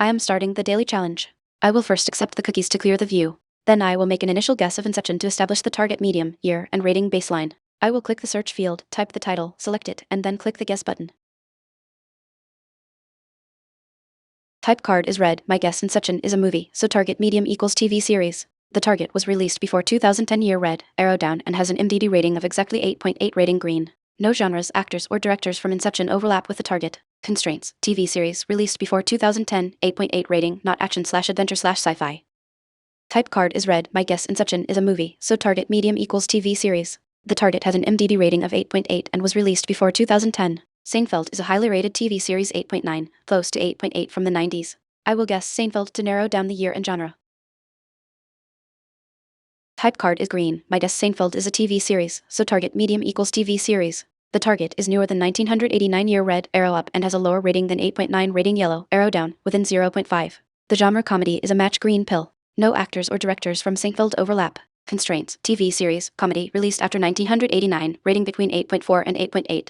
I am starting the daily challenge. I will first accept the cookies to clear the view. Then I will make an initial guess of inception to establish the target medium, year, and rating baseline. I will click the search field, type the title, select it, and then click the guess button. Type card is red. My guess inception is a movie, so target medium equals TV series. The target was released before 2010 year red, arrow down, and has an IMDb rating of exactly 8.8 rating green. No genres, actors, or directors from inception overlap with the target. Constraints, TV series, released before 2010, 8.8 rating, not action/adventure/sci-fi. Type card is red. My guess inception is a movie, so target medium equals TV series. The target has an IMDb rating of 8.8 and was released before 2010. Seinfeld is a highly rated TV series 8.9, close to 8.8 from the 90s. I will guess Seinfeld to narrow down the year and genre. Type card is green. My guess Seinfeld is a TV series, so target medium equals TV series. The target is newer than 1989 year red, arrow up, and has a lower rating than 8.9 rating yellow, arrow down, within 0.5. The genre comedy is a match green pill. No actors or directors from Seinfeld overlap. Constraints, TV series, comedy, released after 1989, rating between 8.4 and 8.8.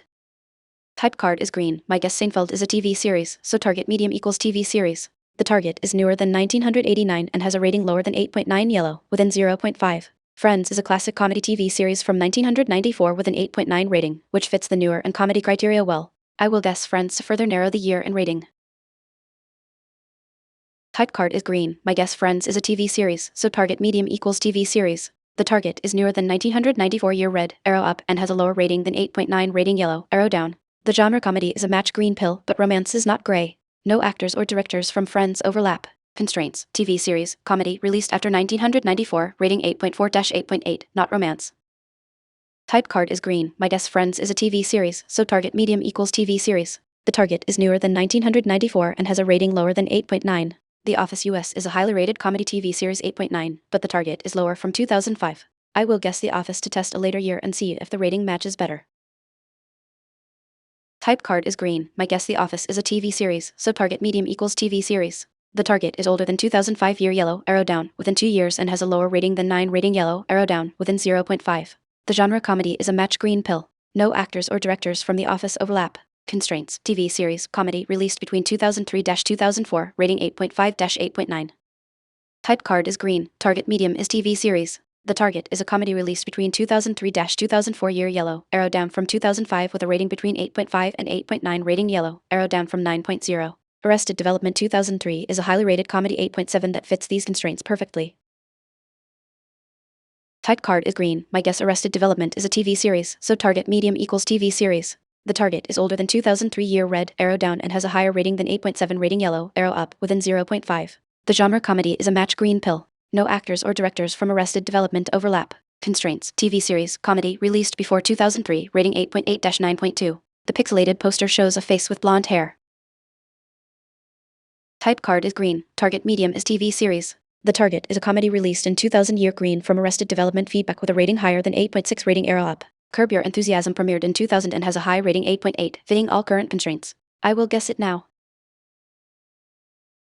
Type card is green. My guess Seinfeld is a TV series, so target medium equals TV series. The target is newer than 1989 and has a rating lower than 8.9 yellow, within 0.5. Friends is a classic comedy TV series from 1994 with an 8.9 rating, which fits the newer and comedy criteria well. I will guess Friends to further narrow the year and rating. Type card is green. My guess Friends is a TV series, so target medium equals TV series. The target is newer than 1994 year red, arrow up, and has a lower rating than 8.9 rating yellow, arrow down. The genre comedy is a match green pill, but romance is not gray. No actors or directors from Friends overlap. Constraints, TV series, comedy, released after 1994, rating 8.4-8.8, not romance. Type card is green. My guess Friends is a TV series, so target medium equals TV series. The target is newer than 1994 and has a rating lower than 8.9. The Office US is a highly rated comedy TV series 8.9, but the target is lower from 2005. I will guess The Office to test a later year and see if the rating matches better. Type card is green. My guess The Office is a TV series, so target medium equals TV series. The target is older than 2005 year yellow, arrow down, within 2 years and has a lower rating than 9 rating yellow, arrow down, within 0.5. The genre comedy is a match green pill. No actors or directors from The Office overlap. Constraints, TV series, comedy, released between 2003-2004, rating 8.5-8.9. Type card is green. Target medium is TV series. The target is a comedy released between 2003-2004 year yellow, arrow down from 2005 with a rating between 8.5 and 8.9 rating yellow, arrow down from 9.0. Arrested Development 2003 is a highly rated comedy 8.7 that fits these constraints perfectly. Type card is green. My guess Arrested Development is a TV series, so target medium equals TV series. The target is older than 2003 year red, arrow down, and has a higher rating than 8.7 rating yellow, arrow up, within 0.5. The genre comedy is a match green pill. No actors or directors from Arrested Development overlap. Constraints, TV series, comedy, released before 2003, rating 8.8-9.2. The pixelated poster shows a face with blonde hair. Type card is green. Target medium is TV series. The target is a comedy released in 2000 year green from Arrested Development feedback with a rating higher than 8.6 rating, arrow up. Curb Your Enthusiasm premiered in 2000 and has a high rating 8.8, fitting all current constraints. I will guess it now.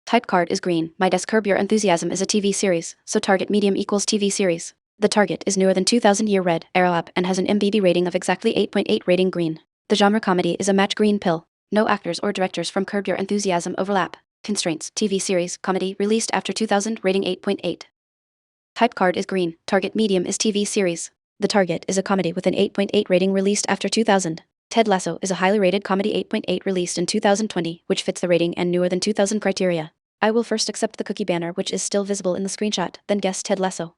Type card is green. My guess Curb Your Enthusiasm is a TV series, so target medium equals TV series. The target is newer than 2000 year red, arrow up, and has an IMDb rating of exactly 8.8 rating green. The genre comedy is a match green pill. No actors or directors from Curb Your Enthusiasm overlap. Constraints, TV series, comedy, released after 2000, rating 8.8. Type card is green. Target medium is TV series. The target is a comedy with an 8.8 rating released after 2000. Ted Lasso is a highly rated comedy 8.8 released in 2020, which fits the rating and newer than 2000 criteria. I will first accept the cookie banner which is still visible in the screenshot, then guess Ted Lasso.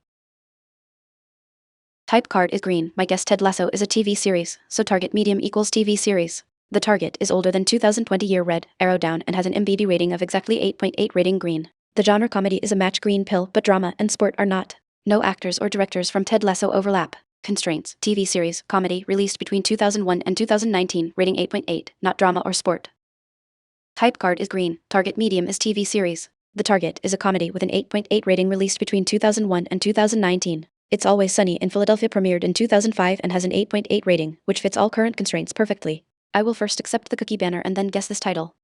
Type card is green. My guess Ted Lasso is a TV series, so target medium equals TV series. The target is older than 2020 year red, arrow down, and has an IMDb rating of exactly 8.8 rating green. The genre comedy is a match green pill, but drama and sport are not. No actors or directors from Ted Lasso overlap. Constraints, TV series, comedy, released between 2001 and 2019, rating 8.8, not drama or sport. Type card is green. Target medium is TV series. The target is a comedy with an 8.8 rating released between 2001 and 2019. It's Always Sunny in Philadelphia premiered in 2005 and has an 8.8 rating, which fits all current constraints perfectly. I will first accept the cookie banner and then guess this title.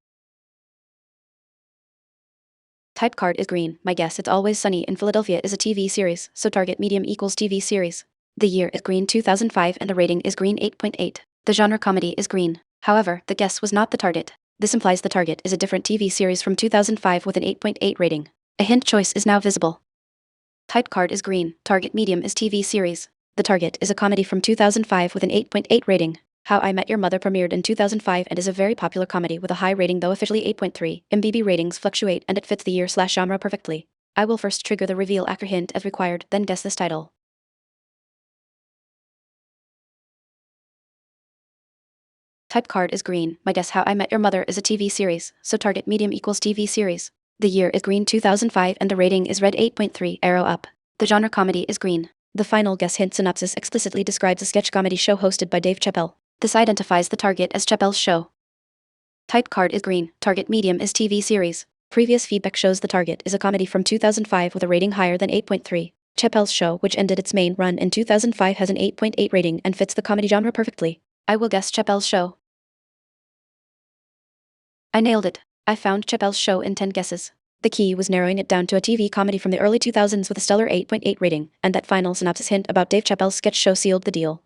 Type card is green. My guess It's Always Sunny in Philadelphia is a TV series, so target medium equals TV series. The year is green 2005 and the rating is green 8.8. The genre comedy is green. However, the guess was not the target. This implies the target is a different TV series from 2005 with an 8.8 rating. A hint choice is now visible. Type card is green, target medium is TV series. The target is a comedy from 2005 with an 8.8 rating. How I Met Your Mother premiered in 2005 and is a very popular comedy with a high rating, though officially 8.3. MBB ratings fluctuate and it fits the year/genre perfectly. I will first trigger the reveal actor hint as required, then guess this title. Type card is green. My guess: How I Met Your Mother is a TV series, so target medium equals TV series. The year is green 2005 and the rating is red 8.3, arrow up. The genre comedy is green. The final guess hint synopsis explicitly describes a sketch comedy show hosted by Dave Chappelle. This identifies the target as Chappelle's show. Type card is green. Target medium is TV series. Previous feedback shows the target is a comedy from 2005 with a rating higher than 8.3. Chappelle's show, which ended its main run in 2005, has an 8.8 rating and fits the comedy genre perfectly. I will guess Chappelle's show. I nailed it. I found Chappelle's show in 10 guesses. The key was narrowing it down to a TV comedy from the early 2000s with a stellar 8.8 rating, and that final synopsis hint about Dave Chappelle's sketch show sealed the deal.